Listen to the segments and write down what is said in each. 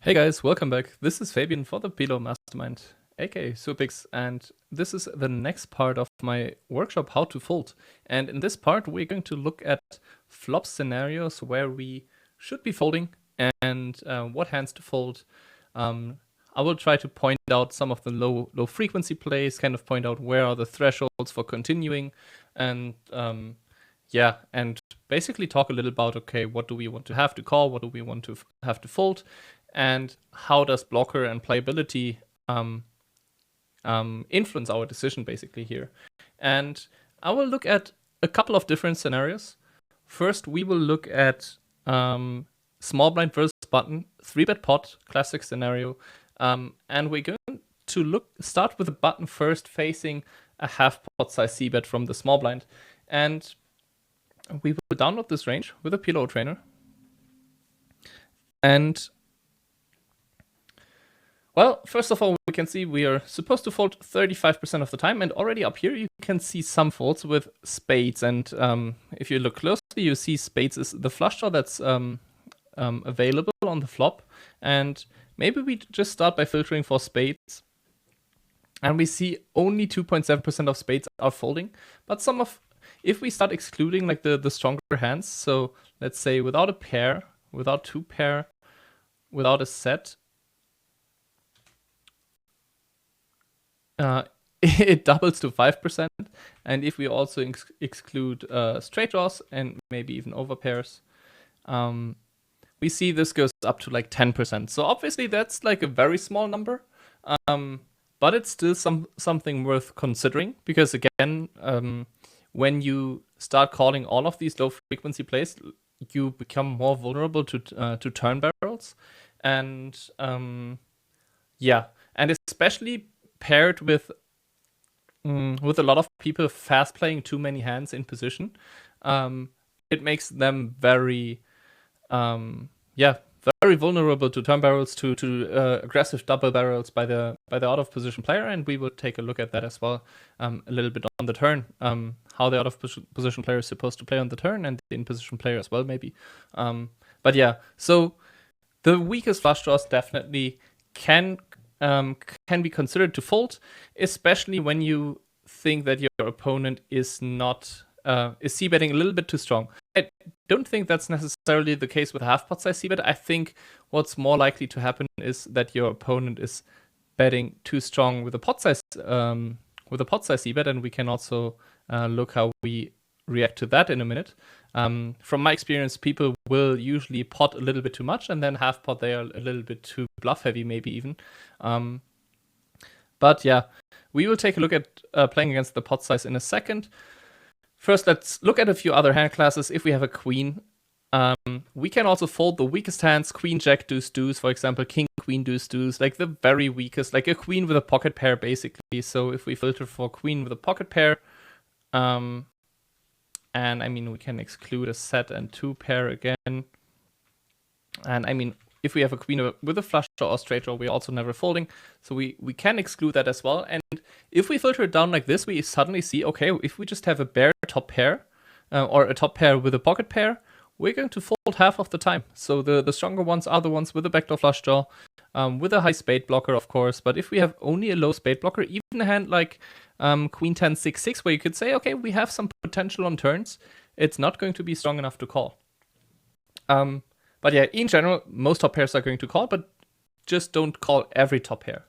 Hey guys, welcome back. This is Fabian for the Pilo Mastermind, aka Supix, and this is the next part of my workshop, How to Fold. And in this part, we're going to look at flop scenarios where we should be folding and what hands to fold. I will try to point out some of the low frequency plays, kind of point out where are the thresholds for continuing, and and basically talk a little about, okay, what do we want to have to call, what do we want to have to fold, and how does blocker and playability influence our decision basically here. And I will look at a couple of different scenarios. First, we will look at small blind versus button, 3-bet pot, classic scenario. And we're going to start with the button first, facing a half pot size c-bet from the small blind. And we will download this range with a PLO trainer. And well, first of all, we can see we are supposed to fold 35% of the time, and already up here you can see some folds with spades. And if you look closely, you see spades is the flush draw that's available on the flop. And maybe we just start by filtering for spades. And we see only 2.7% of spades are folding. But if we start excluding like the stronger hands, so let's say without a pair, without two pair, without a set, it doubles to 5%. And if we also exclude straight draws and maybe even overpairs, we see this goes up to like 10%. So obviously that's like a very small number, but it's still something worth considering, because again, when you start calling all of these low frequency plays, you become more vulnerable to turn barrels, and and especially paired with a lot of people fast playing too many hands in position, it makes them very vulnerable to turn barrels, to aggressive double barrels by the out of position player. And we will take a look at that as well a little bit on the turn, how the out of position player is supposed to play on the turn, and the in position player as well maybe. But yeah, so the weakest flush draws definitely can be considered to fold, especially when you think that your opponent is not c-betting a little bit too strong. I don't think that's necessarily the case with half pot size c-bet. I think what's more likely to happen is that your opponent is betting too strong with a pot size c-bet, and we can also look how we react to that in a minute. From my experience, people will usually pot a little bit too much, and then half pot they are a little bit too bluff heavy, maybe even. But yeah, we will take a look at playing against the pot size in a second. First, let's look at a few other hand classes. If we have a queen, we can also fold the weakest hands, queen, jack, deuce, deuce, for example, king, queen, deuce, deuce, like the very weakest, like a queen with a pocket pair, basically. So if we filter for queen with a pocket pair, and I mean, we can exclude a set and two pair again. And I mean, if we have a queen with a flush draw or straight draw, we're also never folding. So we can exclude that as well. And if we filter it down like this, we suddenly see, okay, if we just have a bare top pair, or a top pair with a pocket pair, we're going to fold half of the time. So the stronger ones are the ones with a backdoor flush draw, with a high spade blocker, of course. But if we have only a low spade blocker, even a hand like queen 10, 6, 6, where you could say, okay, we have some potential on turns, it's not going to be strong enough to call. But yeah, in general, most top pairs are going to call, but just don't call every top pair.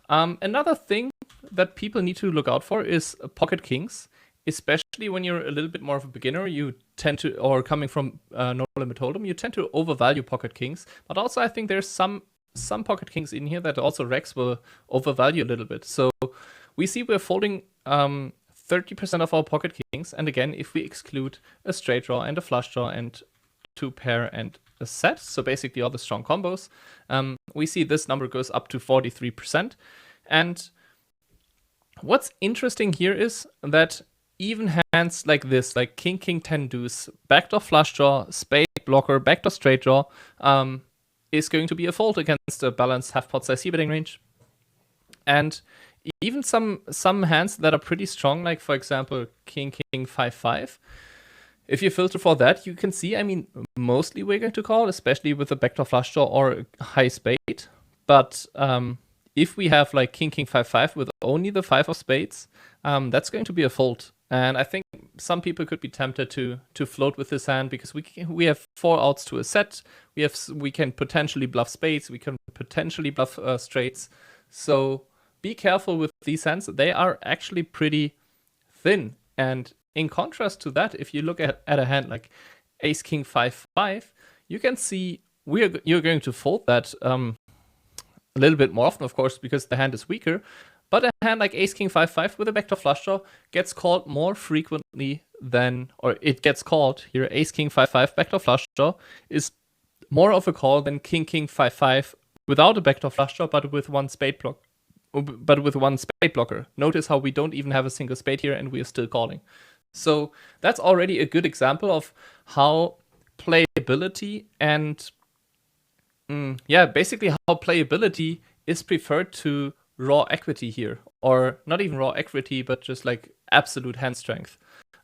Another thing that people need to look out for is pocket kings, especially when you're a little bit more of a beginner. You tend to, or coming from no limit hold'em, you tend to overvalue pocket kings. But also, I think there's some pocket kings in here that also Rex will overvalue a little bit. So we see we're folding 30% of our pocket kings, and again, if we exclude a straight draw and a flush draw and two pair and a set, so basically all the strong combos, we see this number goes up to 43%. And what's interesting here is that even hands like this, like king, king, 10 deuce, backdoor flush draw, spade blocker, backdoor straight draw, is going to be a fold against a balanced half pot size c-betting range. And even some hands that are pretty strong, like for example king, king, 5, 5, if you filter for that, you can see, I mean, mostly we're going to call, especially with a backdoor flush draw or a high spade. But if we have like king, king, 5-5 with only the 5 of spades, that's going to be a fold. And I think some people could be tempted to float with this hand because we have 4 outs to a set. We can potentially bluff spades. We can potentially bluff straights. So be careful with these hands. They are actually pretty thin. And in contrast to that, if you look at a hand like ace king 5-5, you can see you're going to fold that a little bit more often, of course, because the hand is weaker. But a hand like ace king 5-5 with a backdoor flush draw gets called more frequently than, or it gets called here. Ace king 5-5 backdoor flush draw is more of a call than king king 5-5 without a backdoor flush draw, but with one spade block. But with one spade blocker. Notice how we don't even have a single spade here, and we are still calling. So that's already a good example of how playability and basically how playability is preferred to raw equity here, or not even raw equity, but just like absolute hand strength.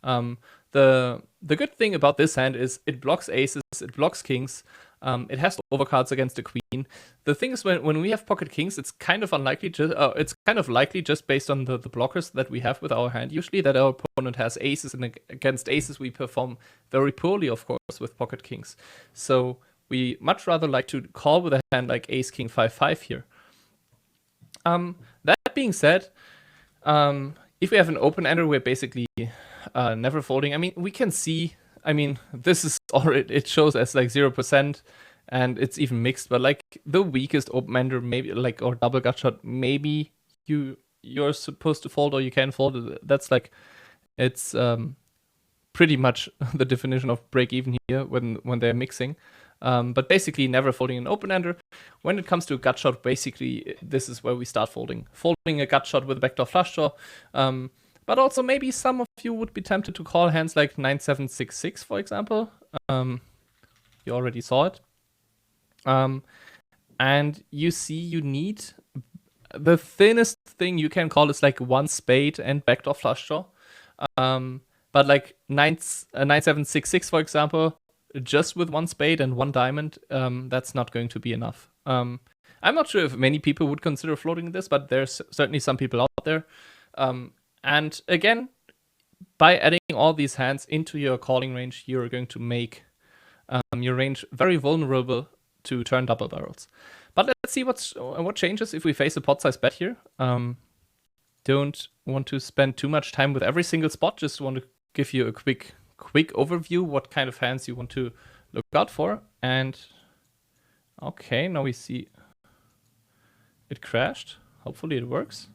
The good thing about this hand is it blocks aces, it blocks kings, it has overcards against the queen. The thing is, when we have pocket kings, it's kind of unlikely. It's kind of likely just based on the blockers that we have with our hand. Usually, that our opponent has aces, and against aces we perform very poorly, of course, with pocket kings. So we much rather like to call with a hand like ace king 5-5 here. That being said, if we have an open ender, we're basically never folding. I mean, we can see. I mean, this is already, it shows as like 0%, and it's even mixed. But like the weakest open ender, maybe like, or double gut shot, maybe you're supposed to fold, or you can fold. That's like, it's pretty much the definition of break even here when they're mixing. But basically never folding an open ender. When it comes to a gut shot, basically this is where we start folding. Folding a gut shot with a backdoor flush draw. But also maybe some of you would be tempted to call hands like 9-7-6-6, for example. You already saw it. And you see you need, the thinnest thing you can call is like one spade and backdoor flush draw. But like 9-7-6-6, for example, just with one spade and one diamond, that's not going to be enough. I'm not sure if many people would consider floating this, but there's certainly some people out there. And again, by adding all these hands into your calling range, you're going to make your range very vulnerable to turn double barrels. But let's see what changes if we face a pot size bet here. Don't want to spend too much time with every single spot. Just want to give you a quick overview what kind of hands you want to look out for. And okay, now we see it crashed. Hopefully it works.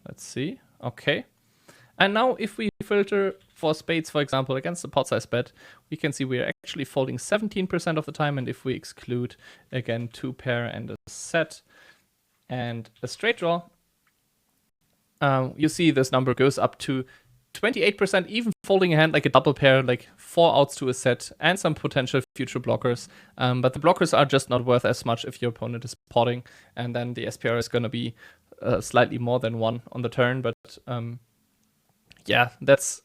Let's see. Okay. And now if we filter for spades, for example, against the pot size bet, we can see we're actually folding 17% of the time. And if we exclude, again, 2 pair and a set and a straight draw, you see this number goes up to 28%, even folding a hand like a double pair, like 4 outs to a set, and some potential future blockers. But the blockers are just not worth as much if your opponent is potting, and then the SPR is going to be slightly more than 1 on the turn. But yeah, that's...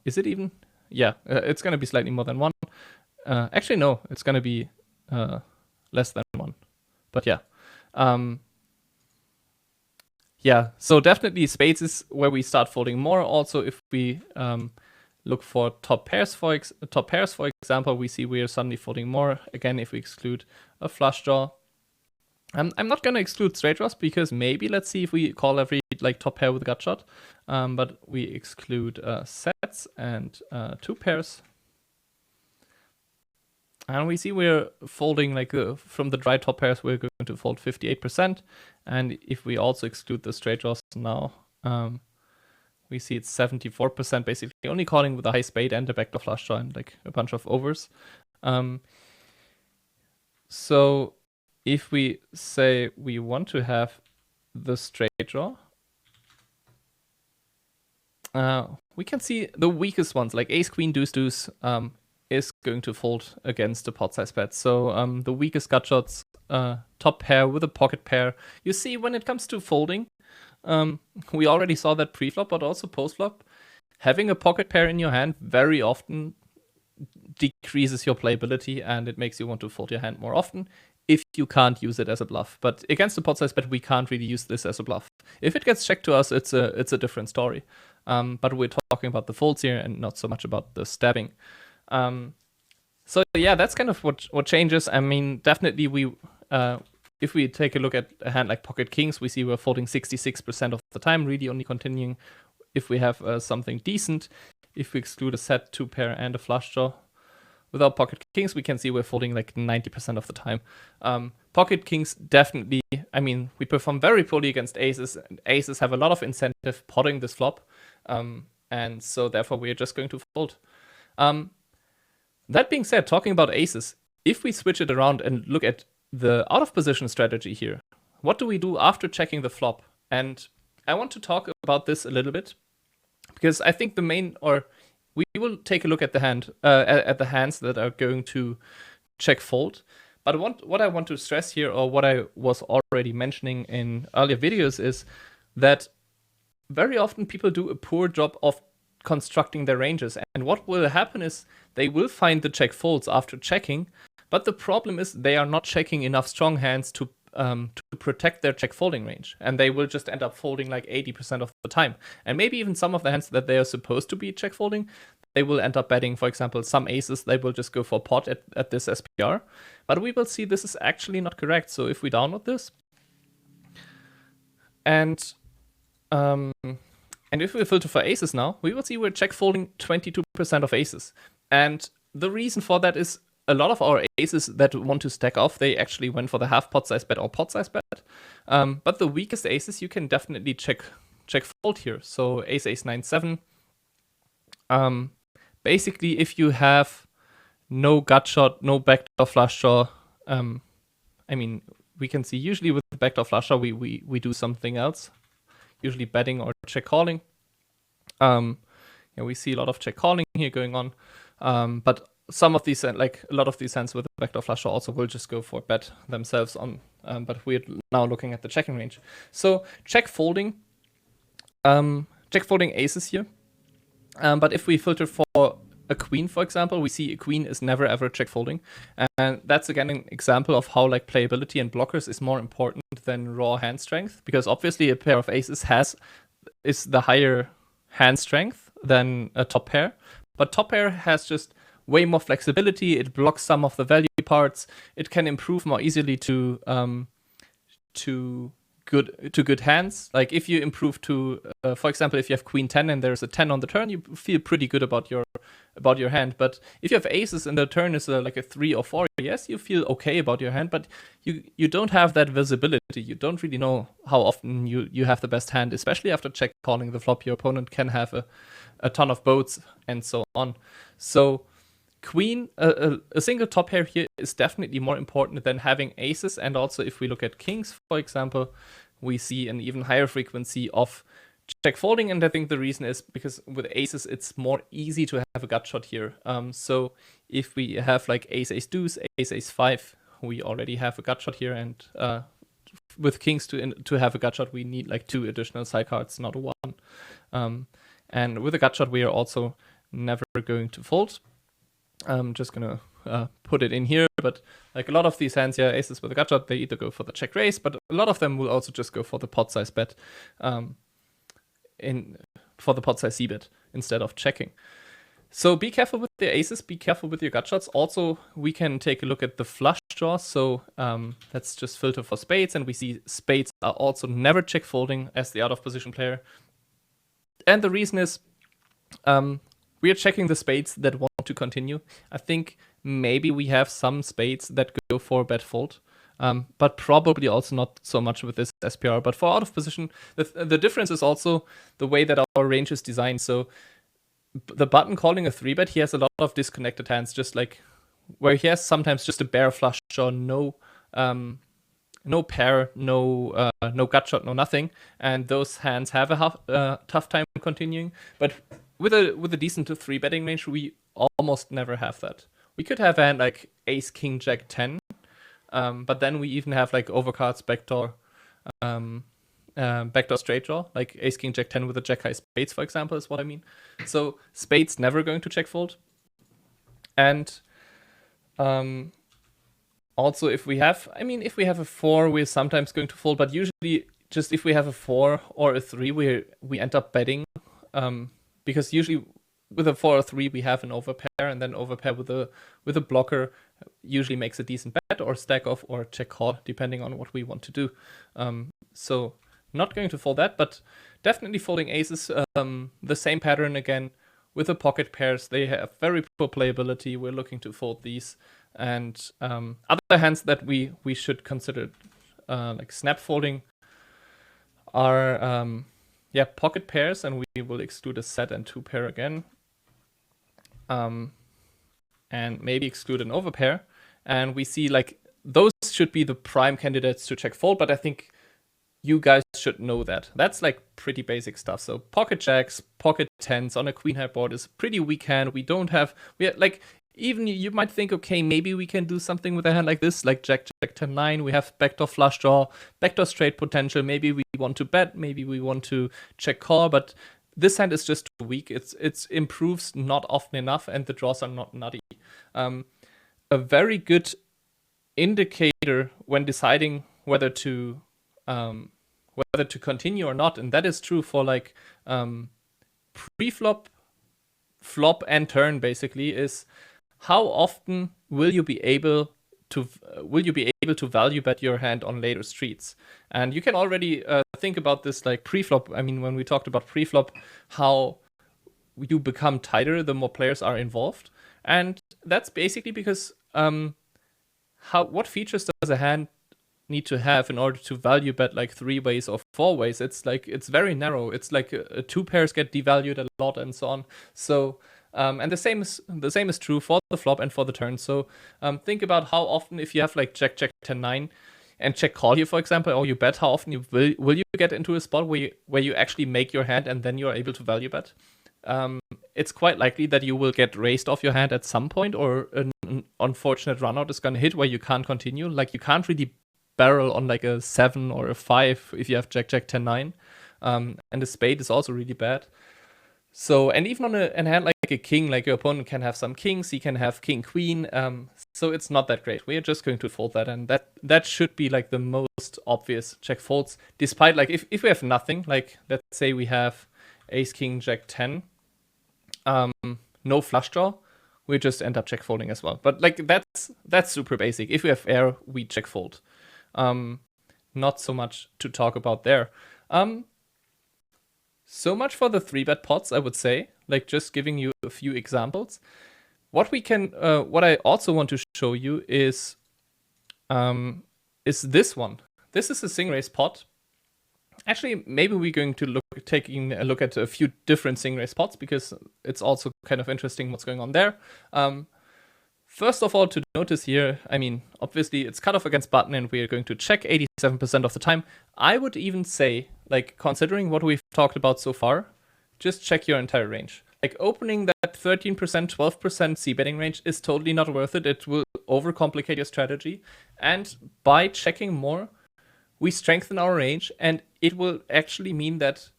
is it even? Yeah, it's going to be slightly more than 1. Actually, no, it's going to be less than 1. But yeah. Yeah, so definitely spades is where we start folding more. Also, if we look for top pairs, for example, we see we are suddenly folding more. Again, if we exclude a flush draw. I'm not going to exclude straight draws because maybe, let's see if we call every like top pair with a gut shot. But we exclude sets and 2 pairs. And we see we're folding like from the dry top pairs, we're going to fold 58%. And if we also exclude the straight draws now, we see it's 74%, basically only calling with a high spade and a backdoor flush draw and like a bunch of overs. So if we say we want to have the straight draw, we can see the weakest ones like ace, queen, deuce, deuce, is going to fold against the pot size bet. So the weakest gut shots, top pair with a pocket pair. You see, when it comes to folding, we already saw that pre-flop, but also post-flop. having a pocket pair in your hand very often decreases your playability, and it makes you want to fold your hand more often if you can't use it as a bluff. But against the pot size bet, we can't really use this as a bluff. If it gets checked to us, it's a different story. But we're talking about the folds here and not so much about the stabbing. So yeah, that's kind of what changes. I mean, definitely if we take a look at a hand like pocket kings, we see we're folding 66% of the time, really only continuing if we have something decent. If we exclude a set, 2-pair, and a flush draw. Without pocket kings, we can see we're folding like 90% of the time. Pocket kings definitely, I mean, we perform very poorly against aces. Aces have a lot of incentive potting this flop. And so therefore we are just going to fold. That being said, talking about aces, if we switch it around and look at the out of position strategy here, what do we do after checking the flop? And I want to talk about this a little bit, because I think we will take a look at the hand, at the hands that are going to check fold. But what I want to stress here, or what I was already mentioning in earlier videos, is that very often people do a poor job of constructing their ranges. And what will happen is they will find the check folds after checking, but the problem is they are not checking enough strong hands to protect their check folding range, and they will just end up folding like 80% of the time. And maybe even some of the hands that they are supposed to be check folding, they will end up betting. For example, some aces, they will just go for pot at this SPR. But we will see this is actually not correct. So if we download this, and if we filter for aces now, we will see we're check folding 22% of aces. And the reason for that is a lot of our aces that want to stack off, they actually went for the half pot size bet or pot size bet. But the weakest aces, you can definitely check fold here. So ace 9 7. Basically, if you have no gut shot, no backdoor flush draw, I mean, we can see usually with the backdoor flush draw, we do something else, usually betting or check calling. We see a lot of check calling here going on, but some of these, like a lot of these hands with the backdoor flush draw, also will just go for bet themselves on. But we're now looking at the checking range. So check folding aces here. But if we filter for a queen, for example, we see a queen is never ever check folding, and that's again an example of how like playability and blockers is more important than raw hand strength, because obviously a pair of aces is the higher hand strength than a top pair, but top pair has just way more flexibility. It blocks some of the value parts. It can improve more easily to good hands. Like if you improve to, for example, if you have queen 10 and there's a 10 on the turn, you feel pretty good about your hand. But if you have aces and the turn is like a 3 or 4, yes, you feel okay about your hand, but you don't have that visibility. You don't really know how often you have the best hand, especially after check calling the flop. Your opponent can have a ton of boats and so on. So queen, a single top pair here is definitely more important than having aces. And also if we look at kings, for example, we see an even higher frequency of check folding. And I think the reason is because with aces, it's more easy to have a gut shot here. So if we have like ace deuce, ace 5, we already have a gut shot here. And with kings to have a gut shot, we need like 2 additional side cards, not 1. And with a gut shot, we are also never going to fold. I'm just gonna put it in here, but like a lot of these hands here, aces with a gut shot, they either go for the check raise, but a lot of them will also just go for the pot size bet, for the pot size c bet instead of checking. So be careful with the aces, be careful with your gut shots. Also, we can take a look at the flush draws. So let's just filter for spades, and we see spades are also never check folding as the out of position player. And the reason is we are checking the spades that want to continue. I think maybe we have some spades that go for bet fold, but probably also not so much with this SPR. But for out of position, the difference is also the way that our range is designed. So the button calling a 3-bet, he has a lot of disconnected hands, just like where he has sometimes just a bare flush draw, no pair, no gut shot, no nothing, and those hands have a tough time continuing. But with a decent 3-betting range, we almost never have that. We could have a hand like ace king jack 10, but then we even have like overcards, backdoor, backdoor straight draw, like ace king jack 10 with a jack high spades, for example, is what I mean. So spades never going to check fold. And also if we have a 4, we're sometimes going to fold, but usually just if we have a 4 or a 3, we end up betting, because usually with a 4 or 3 we have an overpair, and then overpair with a blocker usually makes a decent bet or stack off or check call, depending on what we want to do. So not going to fold that, but definitely folding aces. The same pattern again with the pocket pairs. They have very poor playability. We're looking to fold these. And other hands that we should consider, like snap folding, are pocket pairs, and we will exclude a set and 2 pair again. And maybe exclude an overpair. And we see like those should be the prime candidates to check fold, but I think you guys should know that. That's like pretty basic stuff. So pocket jacks, pocket tens on a queen high board is a pretty weak hand. We like, even you might think, okay, maybe we can do something with a hand like this, like jack 10 9. We have backdoor flush draw, backdoor straight potential. Maybe we want to bet, maybe we want to check call, but this hand is just too weak. It's improves not often enough, and the draws are not nutty. A very good indicator when deciding whether to continue or not, and that is true for like pre-flop, flop, and turn basically, is how often will you be able to value bet your hand on later streets. And you can already think about this like pre-flop. I mean, when we talked about pre-flop, how you become tighter the more players are involved, and that's basically because what features does a hand need to have in order to value bet like 3 ways or 4 ways? It's very narrow. It's like 2 pairs get devalued a lot and so on. So and the same is true for the flop and for the turn. So think about how often, if you have like jack 10 9 and check call here, for example, or you bet, how often will you get into a spot where you actually make your hand and then you're able to value bet. It's quite likely that you will get raised off your hand at some point, or an unfortunate runout is going to hit where you can't continue. Like you can't really barrel on like a 7 or a 5 if you have jack 10 9, and the spade is also really bad. So, and even on a hand like a king, like your opponent can have some kings, he can have king queen, so it's not that great. We are just going to fold that, and that should be like the most obvious check folds, despite like if we have nothing, like let's say we have ace king jack 10, no flush draw, we just end up check folding as well. But like that's super basic. If we have air, we check fold. Not so much to talk about there. So much for the 3-bet pots, I would say. Like just giving you a few examples. What I also want to show you is this one. This is a sing raise pot. Actually, maybe we're going to taking a look at a few different sing raise pots, because it's also kind of interesting what's going on there. First of all, to notice here, I mean, obviously it's cutoff against button, and we are going to check 87% of the time. I would even say, like, considering what we've talked about so far, just check your entire range. Like, opening that 13%, 12% c-betting range is totally not worth it. It will overcomplicate your strategy. And by checking more, we strengthen our range, and it will actually mean that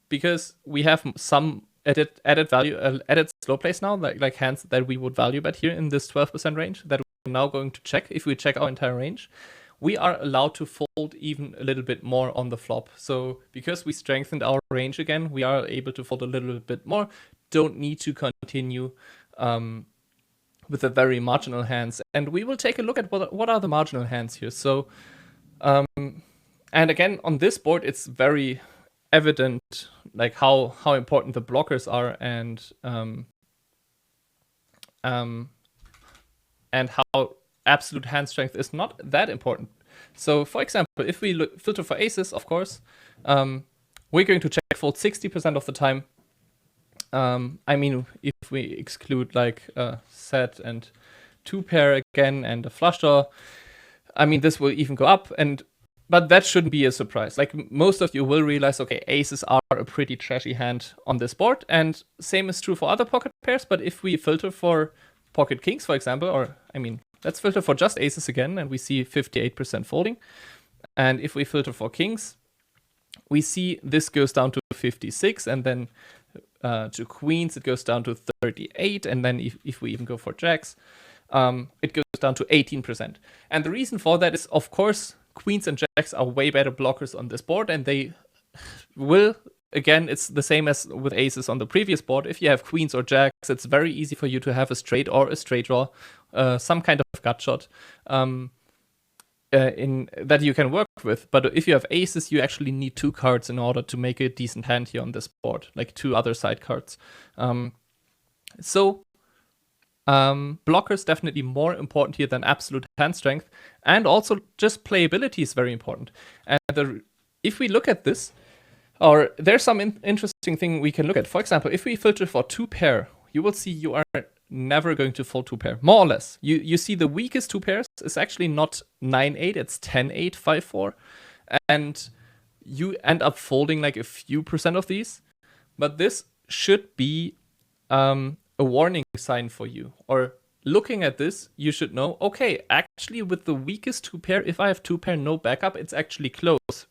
because we have some added value, added slow plays now, like hands that we would value bet here in this 12% range that we're now going to check. If we check our entire range, we are allowed to fold even a little bit more on the flop. So because we strengthened our range again, we are able to fold a little bit more. Don't need to continue with the very marginal hands. And we will take a look at what are the marginal hands here. So, and again, on this board, it's very evident like how important the blockers are, and how absolute hand strength is not that important. So for example, if we filter for aces, of course, we're going to check fold 60% of the time. I mean, if we exclude like a set and 2 pair again and a flush draw, I mean, this will even go up, but that shouldn't be a surprise. Like, most of you will realize, okay, aces are a pretty trashy hand on this board, and same is true for other pocket pairs. But if we filter for pocket kings, for example, or I mean, let's filter for just aces again, and we see 58% folding. And if we filter for kings, we see this goes down to 56, and then to queens it goes down to 38, and then if we even go for jacks, it goes down to 18%. And the reason for that is, of course, queens and jacks are way better blockers on this board, and they will, again, it's the same as with aces on the previous board. If you have queens or jacks, it's very easy for you to have a straight or a straight draw, some kind of gut shot in that you can work with. But if you have aces, you actually need 2 cards in order to make a decent hand here on this board, like 2 other side cards. Blockers definitely more important here than absolute hand strength, and also just playability is very important. And if we look at this, or there's some interesting thing we can look at. For example, if we filter for 2 pair, you will see you are never going to fold 2 pair, more or less. You see the weakest 2 pairs is actually not 9-8, it's 10-8, 5-4, and you end up folding like a few percent of these. But this should be a warning sign for you, or looking at this, you should know, okay, actually with the weakest 2 pair, if I have 2 pair no backup, it's actually close.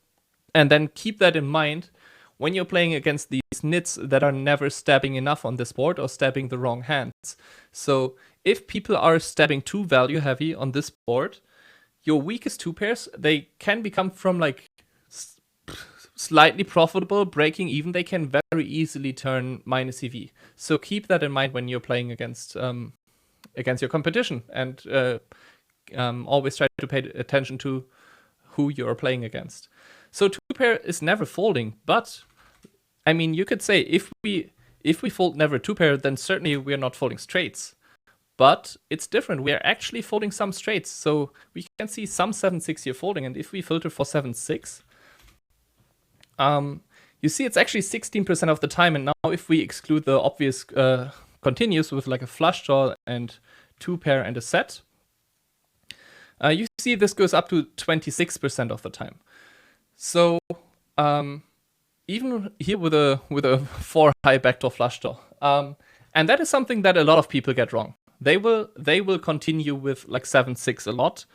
And then keep that in mind when you're playing against these nits that are never stabbing enough on this board or stabbing the wrong hands. So if people are stabbing too value heavy on this board, your weakest 2 pairs, they can become from like slightly profitable, breaking even, they can very easily turn minus EV. So keep that in mind when you're playing against your competition, and always try to pay attention to who you're playing against. So 2 pair is never folding, but I mean, you could say if we fold never 2 pair, then certainly we are not folding straights. But it's different. We are actually folding some straights. So we can see some 7-6 here folding, and if we filter for 7-6, you see it's actually 16% of the time. And now if we exclude the obvious continues with like a flush draw and 2 pair and a set, you see this goes up to 26% of the time. So even here with a 4 high backdoor flush draw, and that is something that a lot of people get wrong. They will continue with like 7-6 a lot.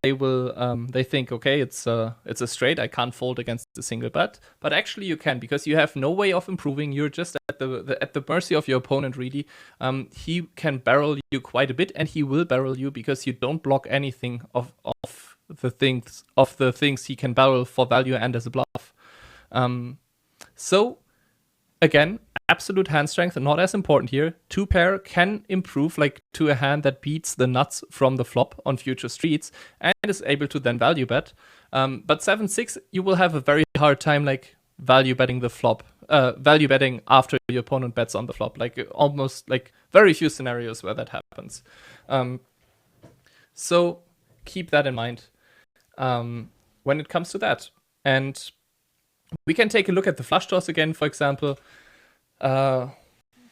They think, okay, it's a straight, I can't fold against a single bet, but actually you can, because you have no way of improving. You're just at the mercy of your opponent, really. He can barrel you quite a bit, and he will barrel you because you don't block anything of the things he can barrel for value and as a bluff. So again, absolute hand strength not as important here. 2 pair can improve like to a hand that beats the nuts from the flop on future streets and is able to then value bet. But 7-6, you will have a very hard time like value betting the flop, value betting after your opponent bets on the flop. Like almost like very few scenarios where that happens. So keep that in mind when it comes to that. And we can take a look at the flush draws again, for example.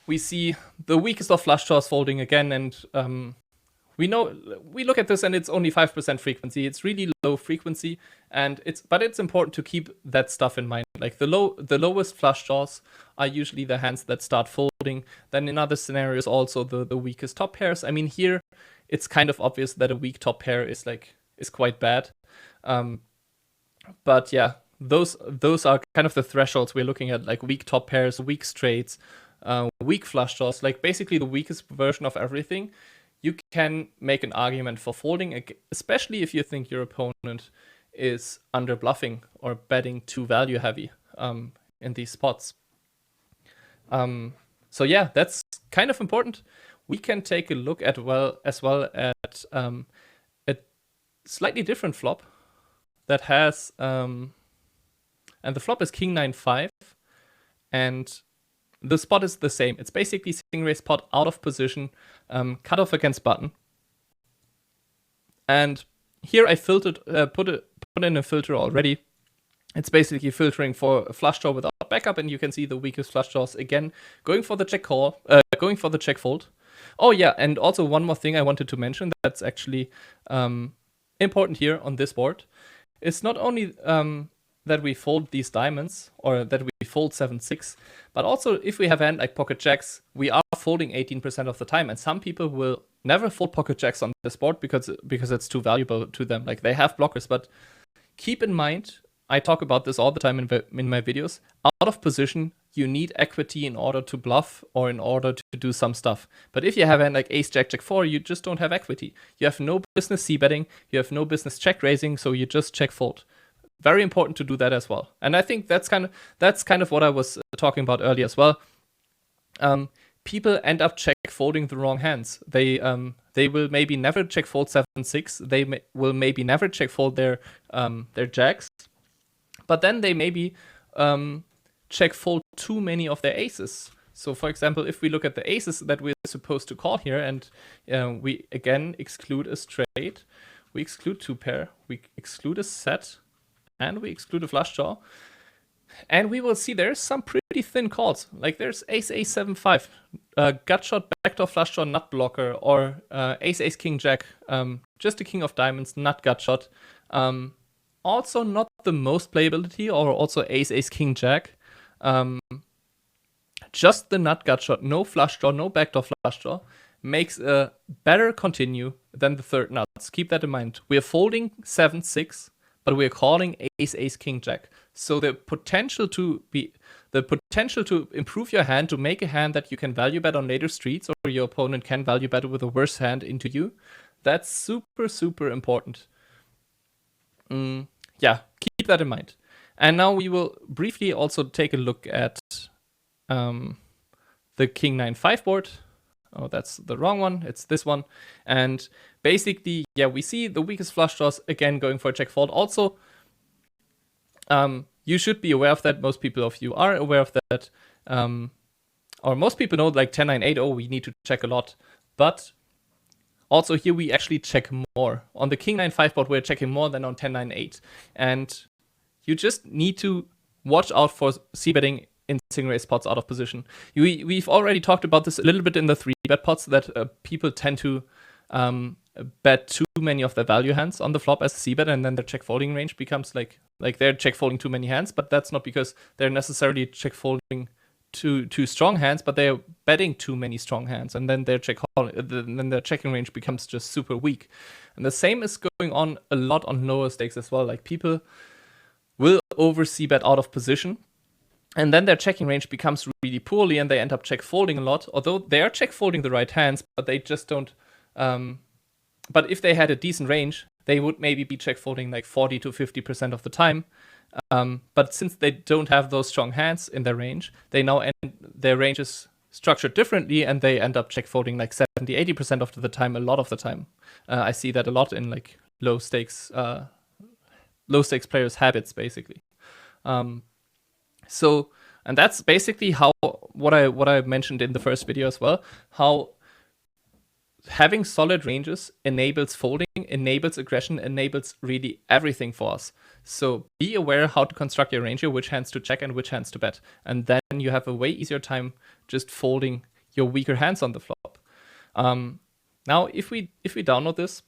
We see the weakest of flush draws folding again, and we look at this and it's only 5% frequency. It's really low frequency, but it's important to keep that stuff in mind. Like the lowest flush draws are usually the hands that start folding. Then in other scenarios also the weakest top pairs. I mean, here it's kind of obvious that a weak top pair is quite bad. But yeah, those are kind of the thresholds we're looking at, like weak top pairs, weak straights, weak flush draws, like basically the weakest version of everything. You can make an argument for folding, especially if you think your opponent is under bluffing or betting too value heavy in these spots. So yeah, that's kind of important. We can take a look at a slightly different flop that has and the flop is king 9-5, and the spot is the same. It's basically sitting raise pot out of position, cut off against button. And here I filtered, put in a filter already. It's basically filtering for a flush draw without backup, and you can see the weakest flush draws again going for the check call, going for the check fold. Oh yeah, and also one more thing I wanted to mention that's actually important here on this board. It's not only that we fold these diamonds, or that we fold 7-6, but also if we have a hand like pocket jacks, we are folding 18% of the time, and some people will never fold pocket jacks on this board because it's too valuable to them. Like they have blockers, but keep in mind I talk about this all the time in my videos. Out of position, you need equity in order to bluff or in order to do some stuff. But if you have a like ace jack jack 4, you just don't have equity. You have no business c-betting, you have no business check raising, so you just check fold. Very important to do that as well. And I think that's kind of what I was talking about earlier as well. People end up check folding the wrong hands. They will maybe never check fold 7-6. They will maybe never check fold their jacks, but then they maybe check fold too many of their aces. So for example, if we look at the aces that we're supposed to call here, and we again exclude a straight, we exclude two pair, we exclude a set, and we exclude a flush draw, and we will see there's some pretty thin calls. Like there's ace ace 7-5, gut shot, backdoor flush draw, nut blocker, or ace ace king jack, just a king of diamonds, nut gut shot. Also not the most playability, or also ace ace king jack. Just the nut gut shot, no flush draw, no backdoor flush draw, makes a better continue than the third nuts. Keep that in mind. We are folding 7-6, but we are calling ace ace king jack. So the potential to improve your hand, to make a hand that you can value bet on later streets, or your opponent can value bet with a worse hand into you, that's super, super important. Yeah, keep that in mind. And now we will briefly also take a look at the king 9-5 board. Oh, that's the wrong one. It's this one. And basically, yeah, we see the weakest flush draws again going for a check fold. Also, you should be aware of that. Most people of you are aware of that. Or most people know, like 10-9-8, oh, we need to check a lot. But also here we actually check more. On the king 9-5 board, we're checking more than on 10-9-8. And you just need to watch out for c-betting in single raise pots out of position. We've already talked about this a little bit in the 3-bet pots, that people tend to bet too many of their value hands on the flop as a c-bet, and then their check folding range becomes like they're check folding too many hands. But that's not because they're necessarily check folding too strong hands, but they're betting too many strong hands, and then their checking range becomes just super weak. And the same is going on a lot on lower stakes as well. Like people will over c-bet out of position, and then their checking range becomes really poorly, and they end up check folding a lot, although they are check folding the right hands, but they just don't. But if they had a decent range, they would maybe be check folding like 40 to 50% of the time. But since they don't have those strong hands in their range, their range is structured differently, and they end up check folding like 70-80% of the time, a lot of the time. I see that a lot in like low stakes players' habits, basically. So, and that's basically how what I mentioned in the first video as well, how having solid ranges enables folding, enables aggression, enables really everything for us. So be aware how to construct your range, which hands to check and which hands to bet, and then you have a way easier time just folding your weaker hands on the flop. Now, if we download this,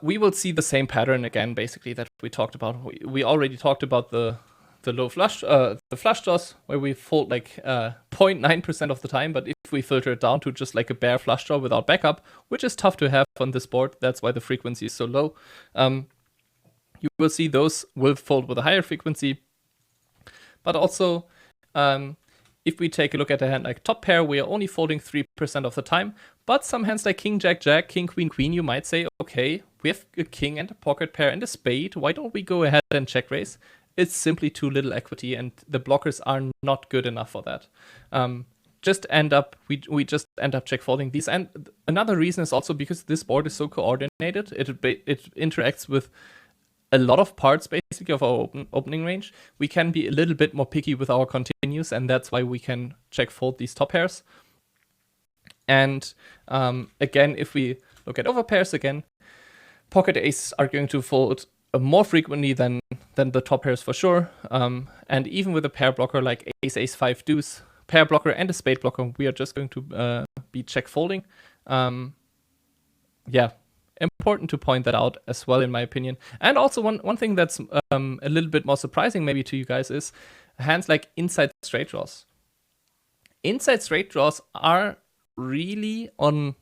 we will see the same pattern again, basically, that we talked about. We already talked about the low flush, the flush draws, where we fold like 0.9% of the time. But if we filter it down to just like a bare flush draw without backup, which is tough to have on this board, that's why the frequency is so low, you will see those will fold with a higher frequency. But also, if we take a look at a hand like top pair, we are only folding 3% of the time. But some hands like king, jack, jack, king, queen, queen, you might say, okay, we have a king and a pocket pair and a spade. Why don't we go ahead and check raise? It's simply too little equity, and the blockers are not good enough for that. We just end up check folding these. And another reason is also because this board is so coordinated. It interacts with a lot of parts basically of our opening range. We can be a little bit more picky with our continues, and that's why we can check fold these top pairs. And again, if we look at overpairs again, pocket aces are going to fold more frequently than the top pairs for sure. And even with a pair blocker like ace, ace, 5 deuce, pair blocker and a spade blocker, we are just going to be check folding. Yeah, important to point that out as well, in my opinion. And also one thing that's a little bit more surprising maybe to you guys is hands like inside straight draws. Inside straight draws are really on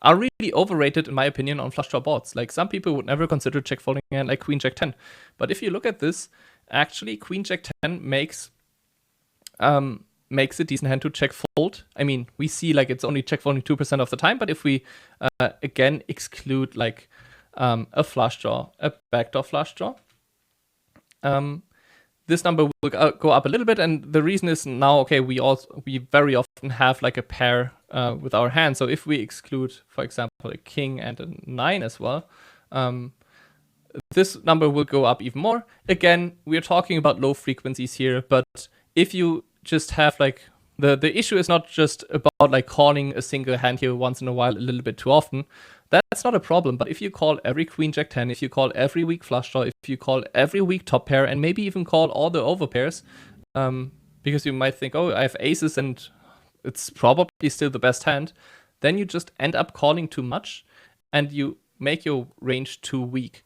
are really overrated in my opinion on flush draw boards. Like some people would never consider check folding a hand like Queen Jack 10, but if you look at this, actually Queen Jack 10 makes a decent hand to check fold. I mean, we see like it's only check folding 2% of the time, but if we again exclude like a flush draw, a backdoor flush draw, this number will go up a little bit, and the reason is now, okay, we very often have like a pair with our hand. So if we exclude, for example, a king and a 9 as well, this number will go up even more. Again, we're talking about low frequencies here, but if you just have like the issue is not just about like calling a single hand here once in a while a little bit too often. That's not a problem, but if you call every Queen Jack 10, if you call every weak flush draw, if you call every weak top pair, and maybe even call all the over pairs, because you might think, oh, I have aces and it's probably still the best hand, then you just end up calling too much and you make your range too weak.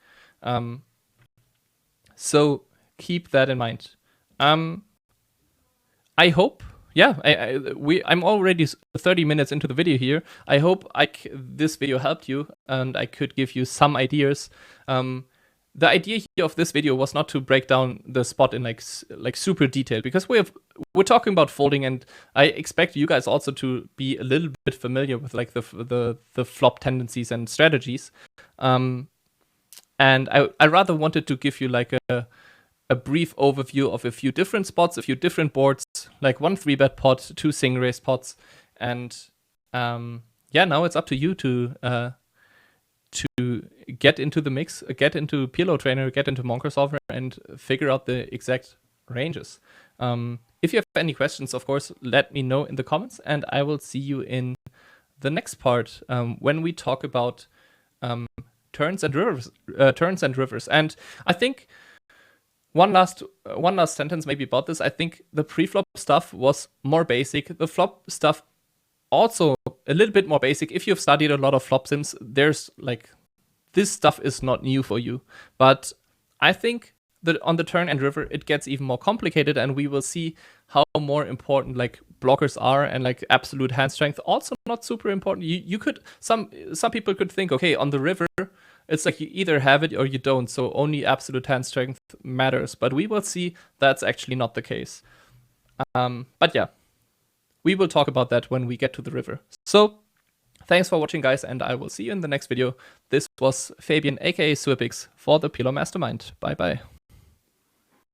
So keep that in mind. I hope, I'm already 30 minutes into the video here. I hope this video helped you and I could give you some ideas. The idea here of this video was not to break down the spot in like super detail, because we're talking about folding, and I expect you guys also to be a little bit familiar with like the flop tendencies and strategies. And I rather wanted to give you like a brief overview of a few different spots, a few different boards, like 1 3-bet pot, 2 sing-raise pots, and now it's up to you to get into the mix, get into PLO Trainer, get into Monk Solver, and figure out the exact ranges. If you have any questions, of course, let me know in the comments, and I will see you in the next part when we talk about turns and rivers. And I think one last sentence maybe about this. I think the pre-flop stuff was more basic. The flop stuff also a little bit more basic. If you've studied a lot of flop sims, there's like, this stuff is not new for you. But I think that on the turn and river, it gets even more complicated, and we will see how more important like blockers are, and like absolute hand strength also not super important. You could, some people could think, okay, on the river, it's like you either have it or you don't, so only absolute hand strength matters. But we will see that's actually not the case. But yeah, we will talk about that when we get to the river. So thanks for watching, guys, and I will see you in the next video. This was Fabian, aka Suepix, for the PLO Mastermind. Bye bye.